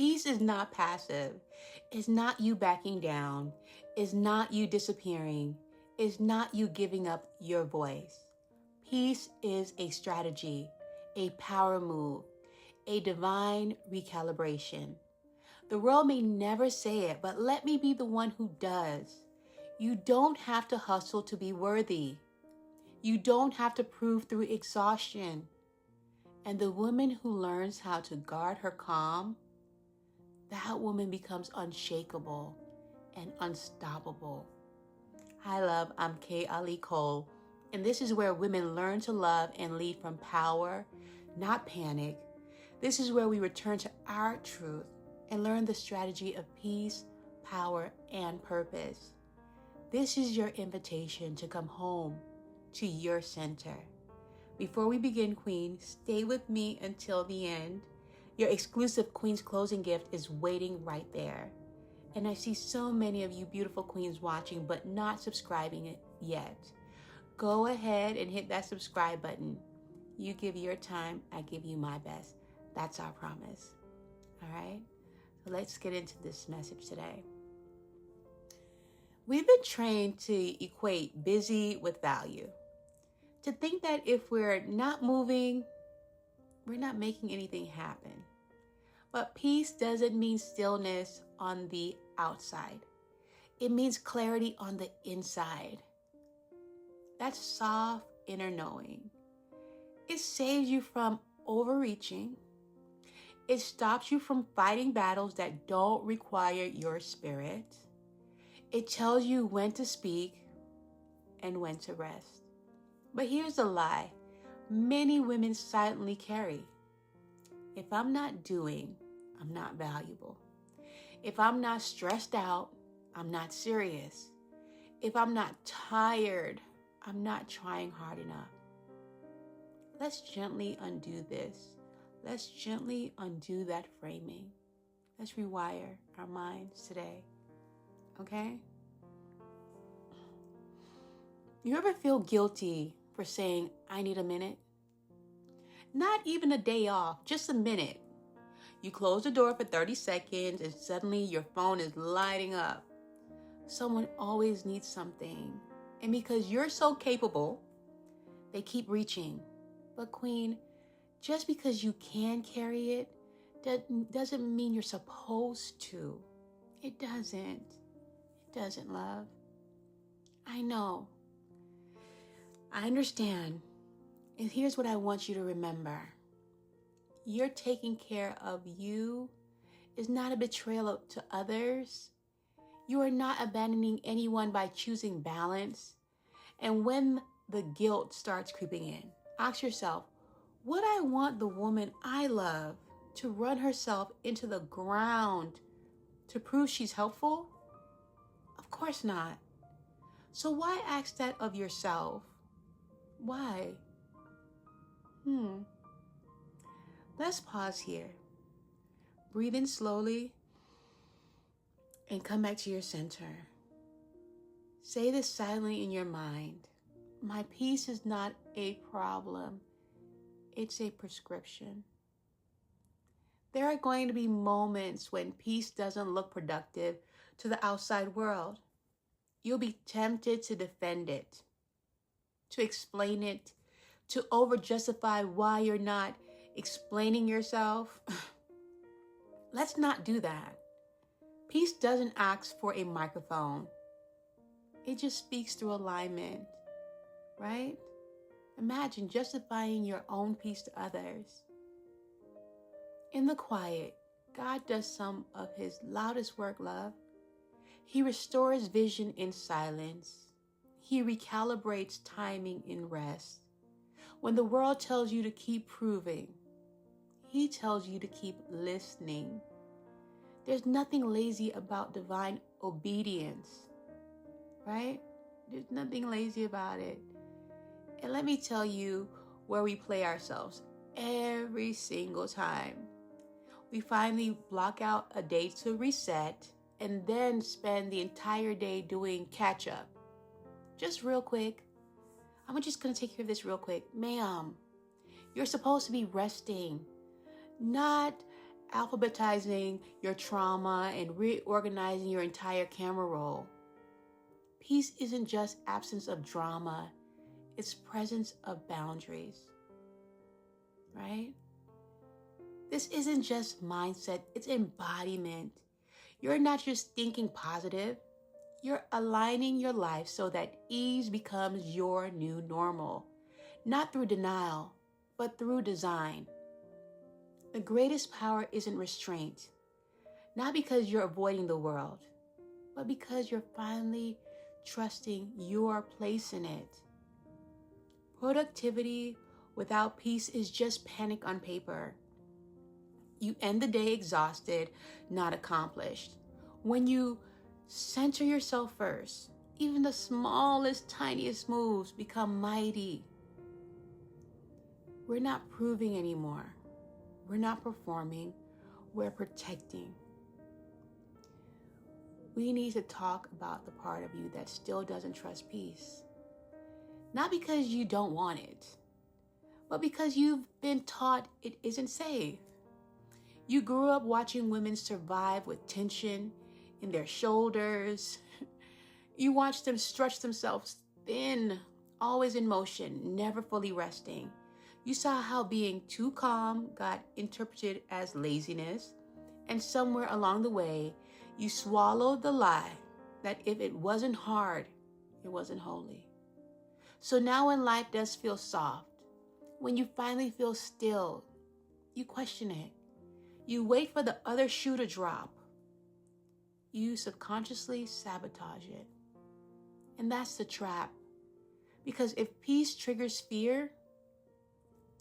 Peace is not passive. It's not you backing down. It's not you disappearing. It's not you giving up your voice. Peace is a strategy, a power move, a divine recalibration. The world may never say it, but let me be the one who does. You don't have to hustle to be worthy. You don't have to prove through exhaustion. And the woman who learns how to guard her calm, that woman becomes unshakable and unstoppable. Hi, love. I'm Kay Ali Cole, and this is where women learn to love and lead from power, not panic. This is where we return to our truth and learn the strategy of peace, power, and purpose. This is your invitation to come home to your center. Before we begin, Queen, stay with me until the end. Your exclusive Queen's closing gift is waiting right there. And I see so many of you beautiful queens watching but not subscribing yet. Go ahead and hit that subscribe button. You give your time, I give you my best. That's our promise. All right? So let's get into this message today. We've been trained to equate busy with value. To think that if we're not moving, we're not making anything happen. But peace doesn't mean stillness on the outside. It means clarity on the inside. That's soft inner knowing. It saves you from overreaching. It stops you from fighting battles that don't require your spirit. It tells you when to speak and when to rest. But here's the lie many women silently carry. If I'm not doing, I'm not valuable. If I'm not stressed out, I'm not serious. If I'm not tired, I'm not trying hard enough. Let's gently undo this. Let's gently undo that framing. Let's rewire our minds today. Okay? You ever feel guilty for saying, I need a minute? Not even a day off, just a minute. You close the door for 30 seconds and suddenly your phone is lighting up. Someone always needs something. And because you're so capable, they keep reaching. But Queen, just because you can carry it, doesn't mean you're supposed to. It doesn't. It doesn't, love. I know. I understand. And here's what I want you to remember. You're taking care of you is not a betrayal to others. You are not abandoning anyone by choosing balance. And when the guilt starts creeping in, ask yourself, would I want the woman I love to run herself into the ground to prove she's helpful? Of course not. So why ask that of yourself? Why? Let's pause here. Breathe in slowly and come back to your center. Say this silently in your mind. My peace is not a problem. It's a prescription. There are going to be moments when peace doesn't look productive to the outside world. You'll be tempted to defend it, to explain it, to over-justify why you're not explaining yourself. Let's not do that. Peace doesn't ask for a microphone. It just speaks through alignment, right? Imagine justifying your own peace to others. In the quiet, God does some of his loudest work, love. He restores vision in silence. He recalibrates timing in rest. When the world tells you to keep proving, he tells you to keep listening. There's nothing lazy about divine obedience, right? There's nothing lazy about it. And let me tell you where we play ourselves every single time. We finally block out a day to reset and then spend the entire day doing catch up. Just real quick. I'm just going to take care of this real quick. Ma'am, you're supposed to be resting, not alphabetizing your trauma and reorganizing your entire camera roll. Peace isn't just absence of drama, it's presence of boundaries, right? This isn't just mindset, it's embodiment. You're not just thinking positive, you're aligning your life so that ease becomes your new normal, not through denial, but through design. The greatest power isn't restraint, not because you're avoiding the world, but because you're finally trusting your place in it. Productivity without peace is just panic on paper. You end the day exhausted, not accomplished. When you center yourself first, even the smallest, tiniest moves become mighty. We're not proving anymore. We're not performing. We're protecting. We need to talk about the part of you that still doesn't trust peace. Not because you don't want it, but because you've been taught it isn't safe. You grew up watching women survive with tension in their shoulders. You watched them stretch themselves thin, always in motion, never fully resting. You saw how being too calm got interpreted as laziness, and somewhere along the way, you swallowed the lie that if it wasn't hard, it wasn't holy. So now when life does feel soft, when you finally feel still, you question it. You wait for the other shoe to drop. You subconsciously sabotage it. And that's the trap. Because if peace triggers fear,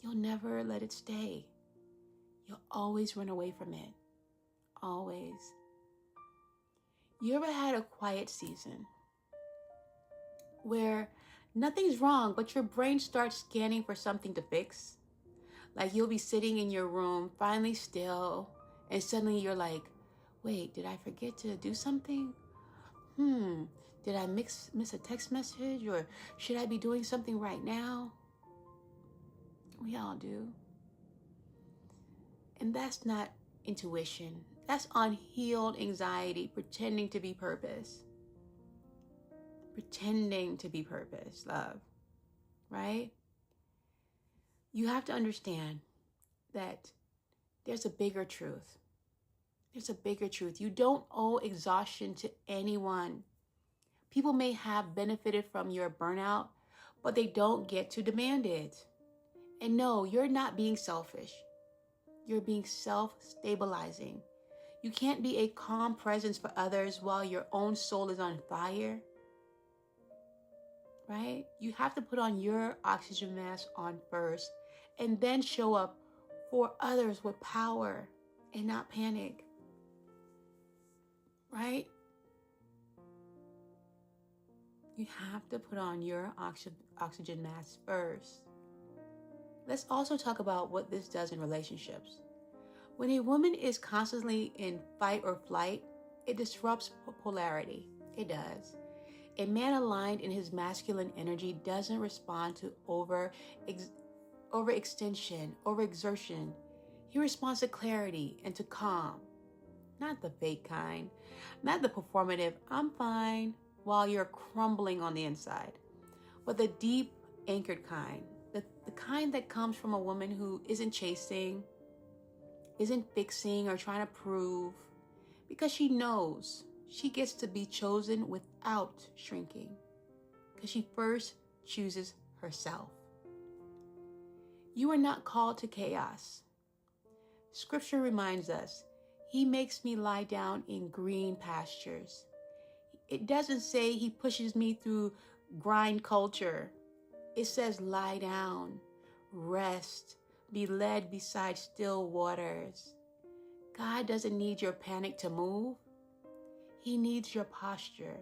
you'll never let it stay. You'll always run away from it. Always. You ever had a quiet season where nothing's wrong, but your brain starts scanning for something to fix? Like you'll be sitting in your room, finally still, and suddenly you're like, wait, did I forget to do something? Did I miss a text message? Or should I be doing something right now? We all do. And that's not intuition. That's unhealed anxiety pretending to be purpose. Pretending to be purpose, love. Right? You have to understand that there's a bigger truth. There's a bigger truth. You don't owe exhaustion to anyone. People may have benefited from your burnout, but they don't get to demand it. And no, you're not being selfish. You're being self-stabilizing. You can't be a calm presence for others while your own soul is on fire. Right? You have to put on your oxygen mask on first and then show up for others with power and not panic. Right? You have to put on your oxygen mask first. Let's also talk about what this does in relationships. When a woman is constantly in fight or flight, it disrupts polarity. It does. A man aligned in his masculine energy doesn't respond to overextension, overexertion. He responds to clarity and to calm. Not the fake kind, not the performative, I'm fine, while you're crumbling on the inside, but the deep anchored kind, the kind that comes from a woman who isn't chasing, isn't fixing or trying to prove, because she knows she gets to be chosen without shrinking, because she first chooses herself. You are not called to chaos. Scripture reminds us, He makes me lie down in green pastures. It doesn't say He pushes me through grind culture. It says lie down, rest, be led beside still waters. God doesn't need your panic to move. He needs your posture,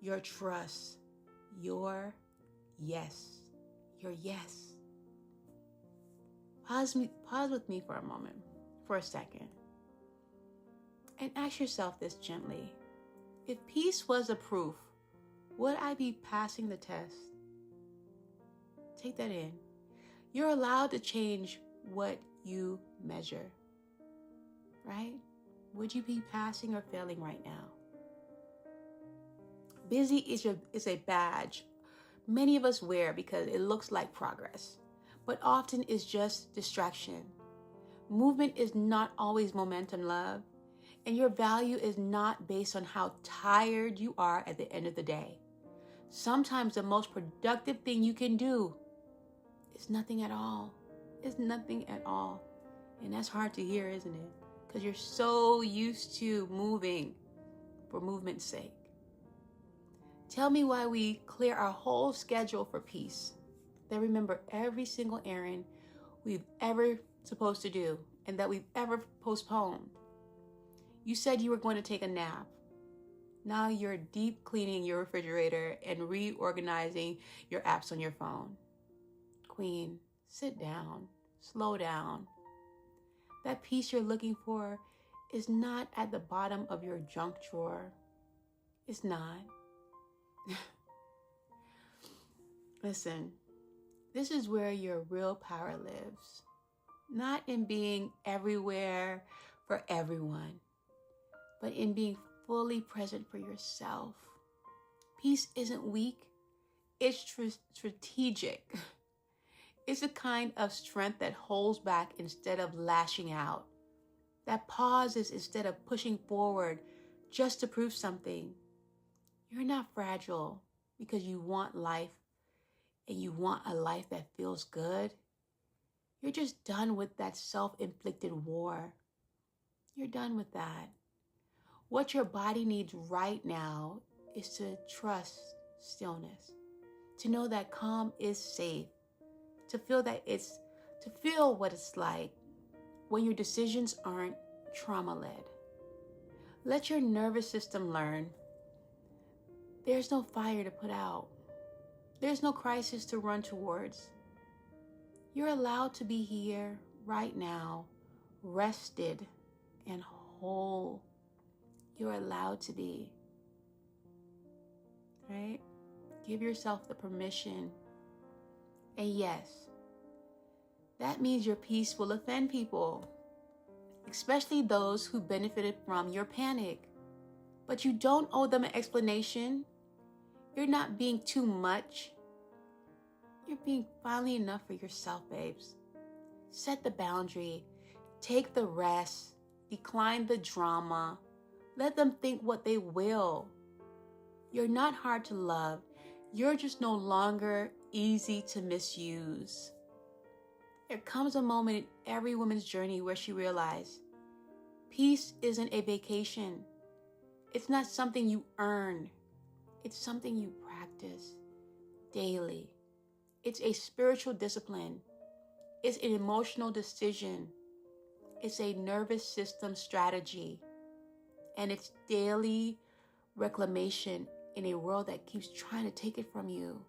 your trust, your yes, your yes. Pause with me for a moment, for a second, and ask yourself this gently. If peace was a proof, would I be passing the test? Take that in. You're allowed to change what you measure, right? Would you be passing or failing right now? Busy is a badge many of us wear because it looks like progress, but often is just distraction. Movement is not always momentum, love, and your value is not based on how tired you are at the end of the day. Sometimes the most productive thing you can do is nothing at all. It's nothing at all. And that's hard to hear, isn't it? Because you're so used to moving for movement's sake. Tell me why we clear our whole schedule for peace. Then remember every single errand we've ever supposed to do and that we've ever postponed. You said you were going to take a nap. Now you're deep cleaning your refrigerator and reorganizing your apps on your phone. Queen, sit down, slow down. That peace you're looking for is not at the bottom of your junk drawer. It's not. Listen, this is where your real power lives. Not in being everywhere for everyone, but in being fully present for yourself. Peace isn't weak, it's strategic. It's a kind of strength that holds back instead of lashing out, that pauses instead of pushing forward just to prove something. You're not fragile because you want life and you want a life that feels good. You're just done with that self-inflicted war. You're done with that. What your body needs right now is to trust stillness, to know that calm is safe, to feel what it's like when your decisions aren't trauma-led. Let your nervous system learn there's no fire to put out. There's no crisis to run towards. You're allowed to be here right now, rested and whole. You're allowed to be, right? Give yourself the permission. And yes, that means your peace will offend people, especially those who benefited from your panic. But you don't owe them an explanation. You're not being too much. You're being finally enough for yourself, babes. Set the boundary. Take the rest. Decline the drama. Let them think what they will. You're not hard to love. You're just no longer easy to misuse. There comes a moment in every woman's journey where she realizes peace isn't a vacation. It's not something you earn. It's something you practice daily. It's a spiritual discipline. It's an emotional decision. It's a nervous system strategy. And it's daily reclamation in a world that keeps trying to take it from you.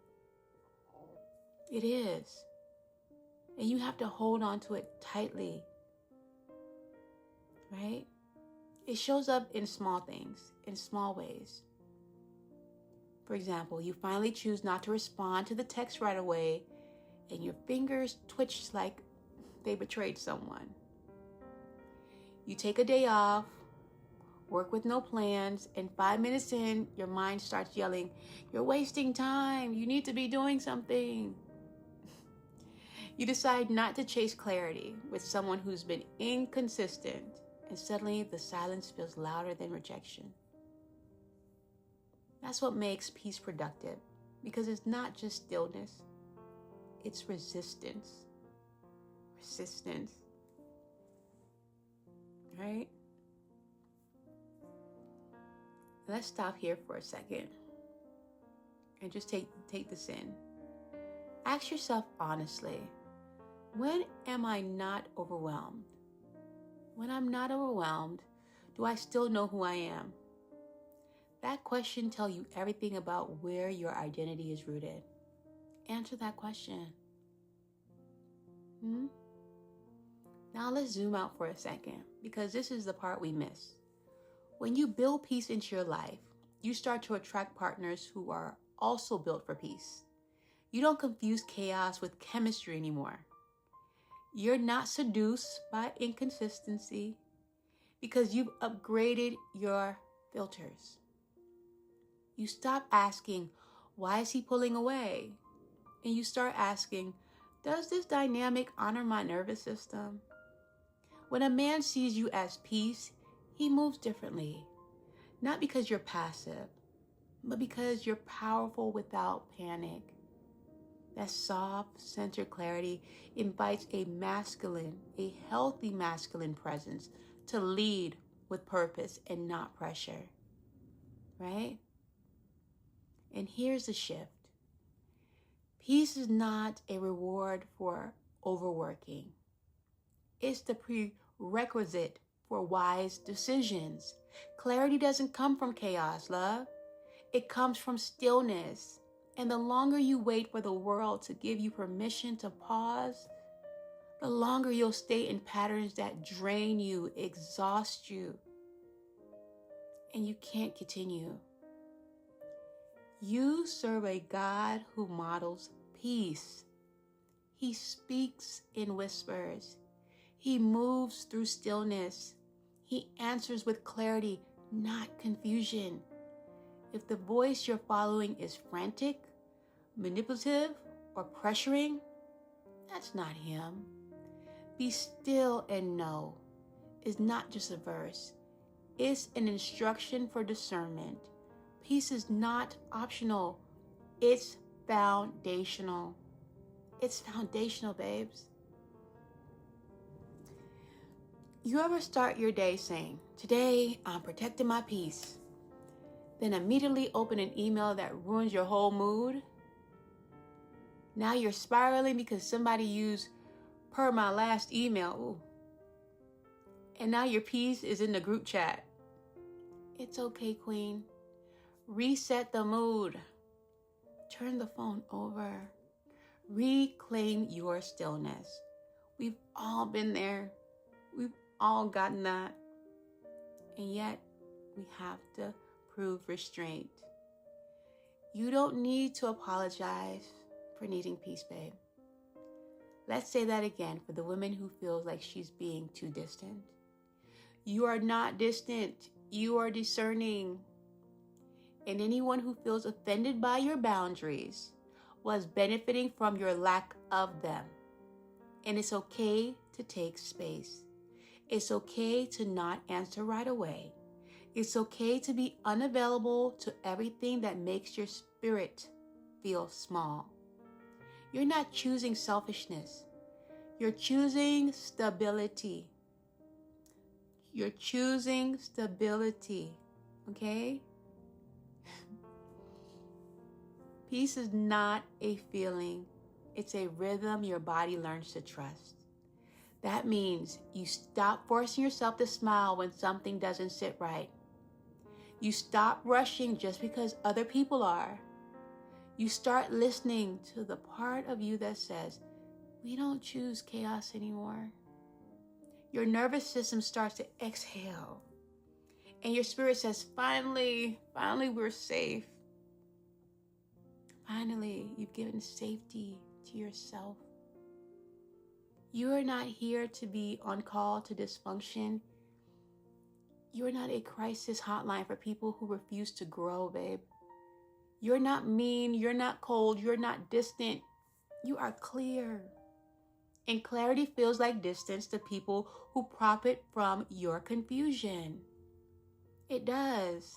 It is. And you have to hold on to it tightly. Right? It shows up in small things, in small ways. For example, you finally choose not to respond to the text right away, and your fingers twitch like they betrayed someone. You take a day off, work with no plans, and 5 minutes in, your mind starts yelling, "You're wasting time. You need to be doing something." You decide not to chase clarity with someone who's been inconsistent, and suddenly the silence feels louder than rejection. That's what makes peace productive, because it's not just stillness, it's resistance. Resistance. Right? Let's stop here for a second and just take this in. Ask yourself honestly, when am I not overwhelmed? When I'm not overwhelmed, do I still know who I am? That question tells you everything about where your identity is rooted. Answer that question. Now let's zoom out for a second, because this is the part we miss. When you build peace into your life, you start to attract partners who are also built for peace. You don't confuse chaos with chemistry anymore. You're not seduced by inconsistency. because you've upgraded your filters. You stop asking, why is he pulling away? And you start asking, does this dynamic honor my nervous system? When a man sees you as peace, he moves differently. Not because you're passive, but because you're powerful without panic. That soft, centered clarity invites a healthy masculine presence to lead with purpose and not pressure, right? And here's the shift. Peace is not a reward for overworking. It's the prerequisite for wise decisions. Clarity doesn't come from chaos, love. It comes from stillness. And the longer you wait for the world to give you permission to pause, the longer you'll stay in patterns that drain you, exhaust you, and you can't continue. You serve a God who models peace. He speaks in whispers. He moves through stillness. He answers with clarity, not confusion. If the voice you're following is frantic, manipulative, or pressuring, that's not him. Be still and know is not just a verse. It's an instruction for discernment. Peace is not optional. It's foundational. It's foundational, babes. You ever start your day saying, today I'm protecting my peace, then immediately open an email that ruins your whole mood? Now you're spiraling because somebody used per my last email. Ooh. And now your peace is in the group chat. It's okay, queen. Reset the mood. Turn the phone over. Reclaim your stillness. We've all been there. We've all gotten that. And yet, we have to prove restraint. You don't need to apologize for needing peace, babe. Let's say that again for the woman who feels like she's being too distant. You are not distant. You are discerning. And anyone who feels offended by your boundaries was benefiting from your lack of them. And it's okay to take space. It's okay to not answer right away. It's okay to be unavailable to everything that makes your spirit feel small. You're not choosing selfishness. You're choosing stability. You're choosing stability, okay? Peace is not a feeling. It's a rhythm your body learns to trust. That means you stop forcing yourself to smile when something doesn't sit right. You stop rushing just because other people are. You start listening to the part of you that says, we don't choose chaos anymore. Your nervous system starts to exhale. And your spirit says, finally, we're safe. Finally, you've given safety to yourself. You are not here to be on call to dysfunction. You are not a crisis hotline for people who refuse to grow, babe. You're not mean, you're not cold, you're not distant. You are clear. And clarity feels like distance to people who profit from your confusion. It does.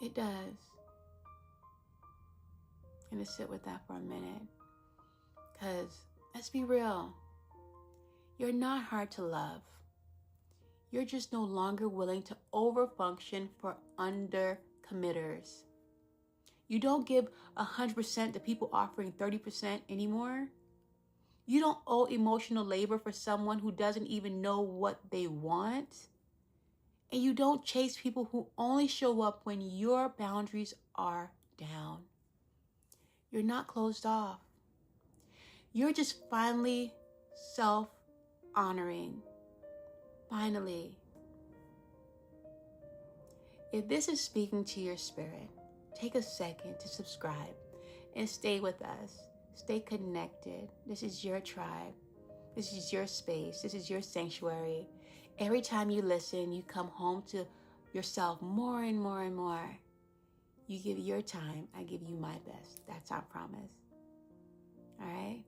It does. I'm going to sit with that for a minute. Because, let's be real, you're not hard to love. You're just no longer willing to overfunction for undercommitters. You don't give 100% to people offering 30% anymore. You don't owe emotional labor for someone who doesn't even know what they want. And you don't chase people who only show up when your boundaries are down. You're not closed off. You're just finally self-honoring. Finally. If this is speaking to your spirit, take a second to subscribe and stay with us. Stay connected. This is your tribe. This is your space. This is your sanctuary. Every time you listen, you come home to yourself more and more and more. You give your time, I give you my best. That's our promise. All right?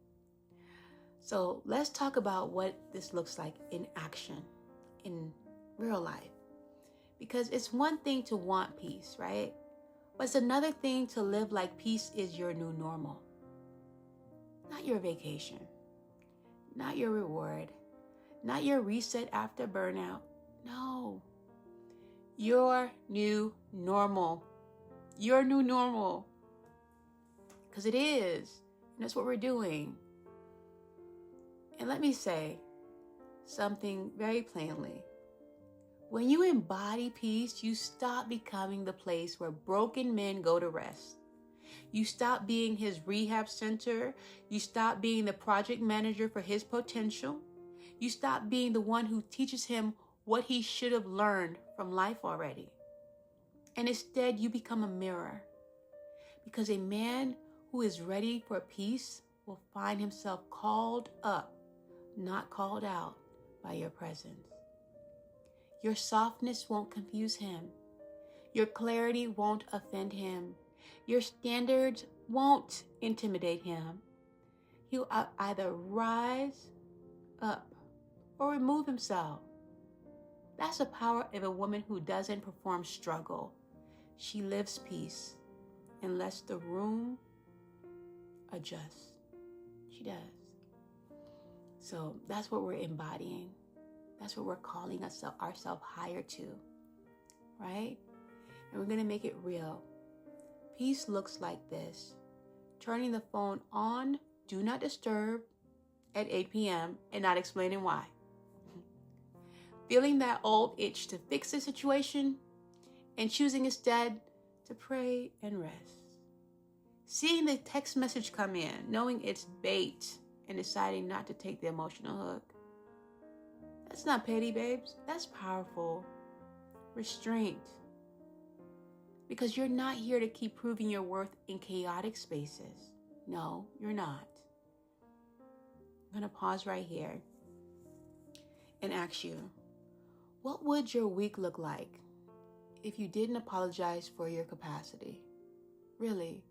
So let's talk about what this looks like in action, in real life. Because it's one thing to want peace, right? But it's another thing to live like peace is your new normal. Not your vacation, not your reward, not your reset after burnout. No, your new normal. Your new normal. Because it is. And that's what we're doing. And let me say something very plainly. When you embody peace, you stop becoming the place where broken men go to rest. You stop being his rehab center. You stop being the project manager for his potential. You stop being the one who teaches him what he should have learned from life already. And instead, you become a mirror. Because a man who is ready for peace will find himself called up, not called out by your presence. Your softness won't confuse him. Your clarity won't offend him. Your standards won't intimidate him. He'll either rise up or remove himself. That's the power of a woman who doesn't perform struggle. She lives peace and lets the room adjust. She does. So that's what we're embodying. That's what we're calling ourselves higher to, right? And we're going to make it real. Peace looks like this. Turning the phone on, do not disturb at 8 p.m. and not explaining why. Feeling that old itch to fix the situation and choosing instead to pray and rest. Seeing the text message come in, knowing it's bait and deciding not to take the emotional hook. That's not petty, babes. That's powerful. Restraint. Because you're not here to keep proving your worth in chaotic spaces. No, you're not. I'm going to pause right here and ask you, what would your week look like if you didn't apologize for your capacity? Really,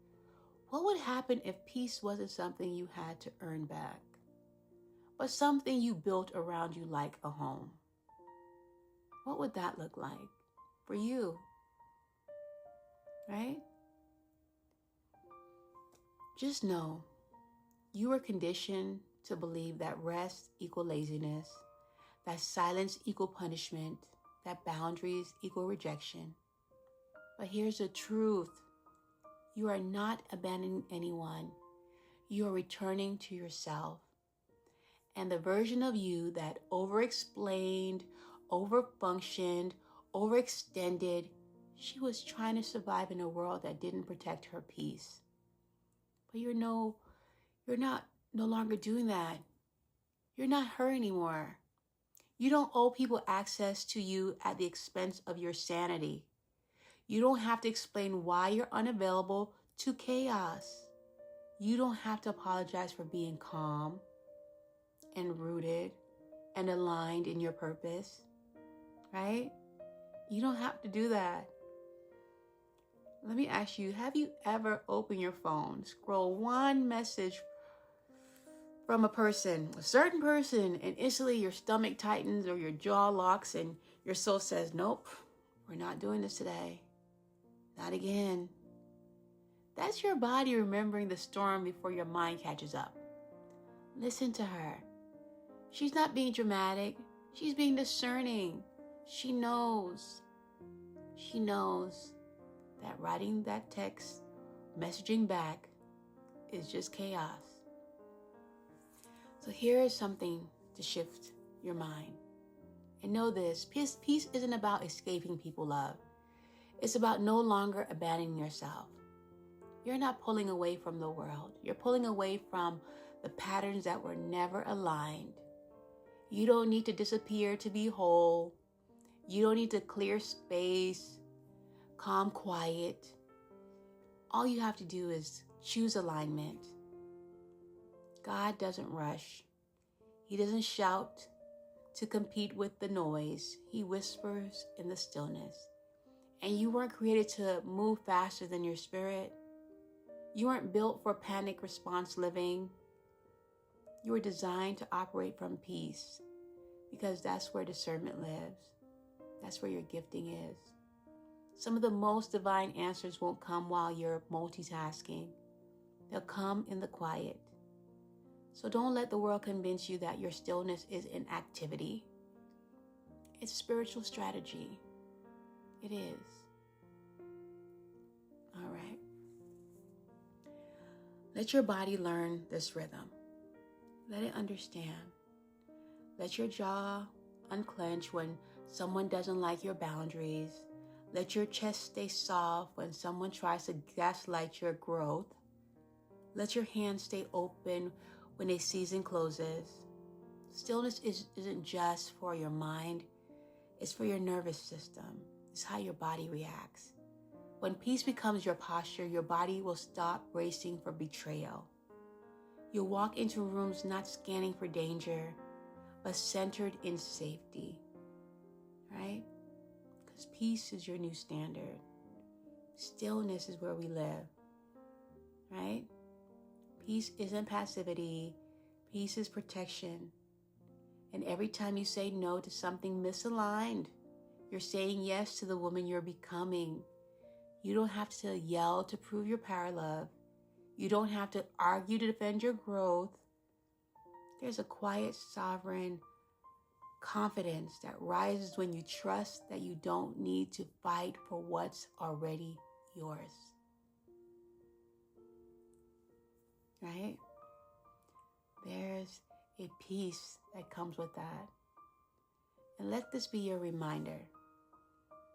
what would happen if peace wasn't something you had to earn back, but something you built around you like a home? What would that look like for you? Right? Just know you were conditioned to believe that rest equal laziness, that silence equal punishment, that boundaries equal rejection. But here's the truth. You are not abandoning anyone. You are returning to yourself. And the version of you that over-explained, over-functioned, overextended, she was trying to survive in a world that didn't protect her peace. But you're no longer doing that. You're not her anymore. You don't owe people access to you at the expense of your sanity. You don't have to explain why you're unavailable to chaos. You don't have to apologize for being calm and rooted and aligned in your purpose, right? You don't have to do that. Let me ask you, have you ever opened your phone, scroll one message from a certain person, and instantly your stomach tightens or your jaw locks and your soul says, nope, we're not doing this today. Not again. That's your body remembering the storm before your mind catches up. Listen to her. She's not being dramatic. She's being discerning. She knows that writing that text, messaging back, is just chaos. So here is something to shift your mind. And know this, peace isn't about escaping people love. It's about no longer abandoning yourself. You're not pulling away from the world. You're pulling away from the patterns that were never aligned. You don't need to disappear to be whole. You don't need to clear space, calm, quiet. All you have to do is choose alignment. God doesn't rush. He doesn't shout to compete with the noise. He whispers in the stillness. And you weren't created to move faster than your spirit. You weren't built for panic response living. You were designed to operate from peace, because that's where discernment lives. That's where your gifting is. Some of the most divine answers won't come while you're multitasking. They'll come in the quiet. So don't let the world convince you that your stillness is inactivity. It's spiritual strategy. It is. All right. Let your body learn this rhythm. Let it understand. Let your jaw unclench when someone doesn't like your boundaries. Let your chest stay soft when someone tries to gaslight your growth. Let your hands stay open when a season closes. Stillness isn't just for your mind. It's for your nervous system. It's how your body reacts. When peace becomes your posture, your body will stop racing for betrayal. You'll walk into rooms not scanning for danger, but centered in safety, right? Because peace is your new standard. Stillness is where we live, right? Peace isn't passivity. Peace is protection. And every time you say no to something misaligned, you're saying yes to the woman you're becoming. You don't have to yell to prove your power, love. You don't have to argue to defend your growth. There's a quiet, sovereign confidence that rises when you trust that you don't need to fight for what's already yours. Right? There's a peace that comes with that. And let this be your reminder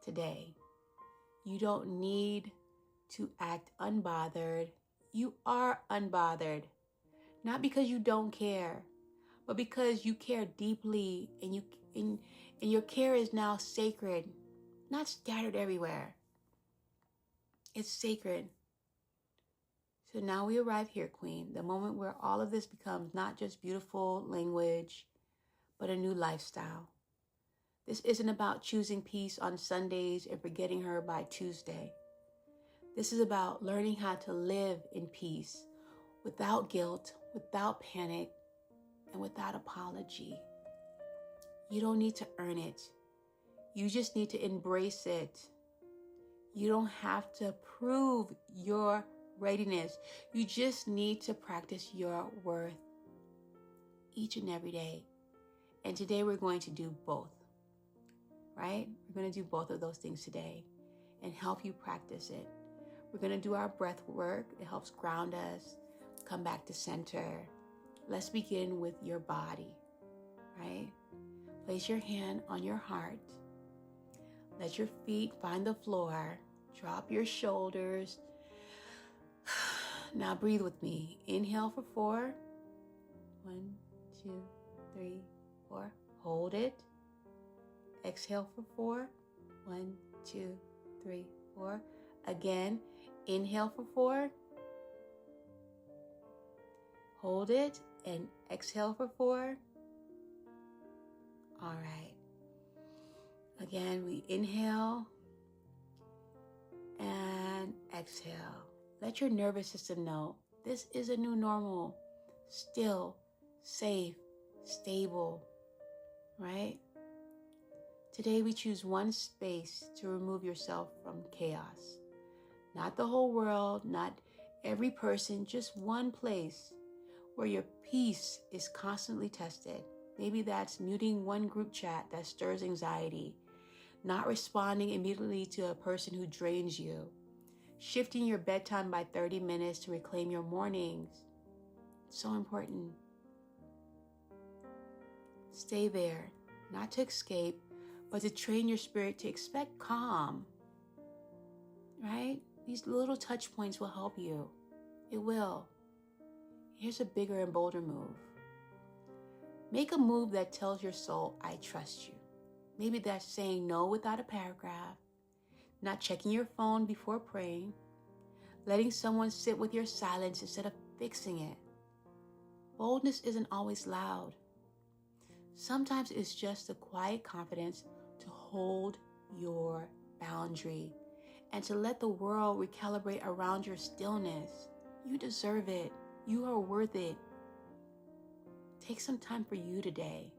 today. You don't need to act unbothered. You are unbothered. Not because you don't care, but because you care deeply, and your care is now sacred, not scattered everywhere. It's sacred. So now we arrive here, Queen, the moment where all of this becomes not just beautiful language, but a new lifestyle. This isn't about choosing peace on Sundays and forgetting her by Tuesday. This is about learning how to live in peace without guilt, without panic, and without apology. You don't need to earn it. You just need to embrace it. You don't have to prove your readiness. You just need to practice your worth each and every day. And today we're going to do both, right? We're going to do both of those things today and help you practice it. We're going to do our breath work. It helps ground us, come back to center. Let's begin with your body, right? Place your hand on your heart. Let your feet find the floor. Drop your shoulders. Now breathe with me. Inhale for 4. 1, 2, 3, 4. Hold it. Exhale for 4. 1, 2, 3, 4. Again, inhale for 4. Hold it and exhale for 4. All right. Again, we inhale and exhale. Let your nervous system know this is a new normal. Still, safe, stable, right? Today we choose one space to remove yourself from chaos. Not the whole world, not every person, just one place where your peace is constantly tested. Maybe that's muting one group chat that stirs anxiety, not responding immediately to a person who drains you, shifting your bedtime by 30 minutes to reclaim your mornings. So important. Stay there, not to escape, but to train your spirit to expect calm, right? These little touch points will help you. It will. Here's a bigger and bolder move. Make a move that tells your soul, I trust you. Maybe that's saying no without a paragraph, not checking your phone before praying, letting someone sit with your silence instead of fixing it. Boldness isn't always loud. Sometimes it's just the quiet confidence to hold your boundary and to let the world recalibrate around your stillness. You deserve it. You are worth it. Take some time for you today.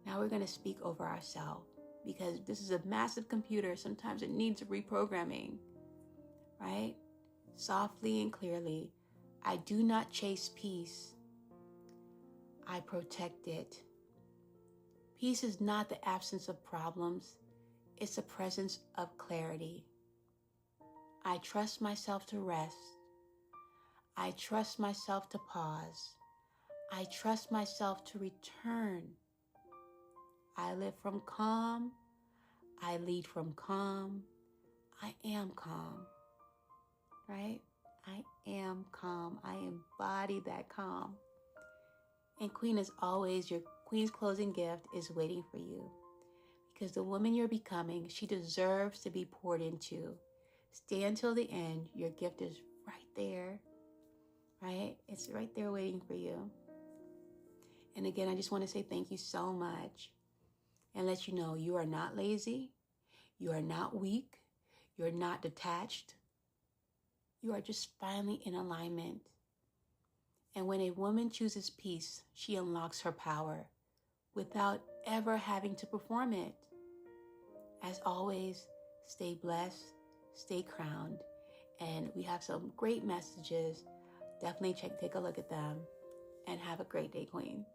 Now we're going to speak over ourselves because this is a massive computer. Sometimes it needs reprogramming, right? Softly and clearly, I do not chase peace. I protect it. Peace is not the absence of problems. It's the presence of clarity. I trust myself to rest. I trust myself to pause. I trust myself to return. I live from calm. I lead from calm. I am calm, right? I am calm. I embody that calm. And Queen, as always, your Queen's closing gift is waiting for you. Because the woman you're becoming, she deserves to be poured into. Stay until the end. Your gift is right there, right? It's right there waiting for you. And again, I just want to say thank you so much and let you know you are not lazy. You are not weak. You're not detached. You are just finally in alignment. And when a woman chooses peace, she unlocks her power without ever having to perform it. As always, stay blessed, stay crowned, and we have some great messages. Definitely take a look at them, and have a great day, Queen.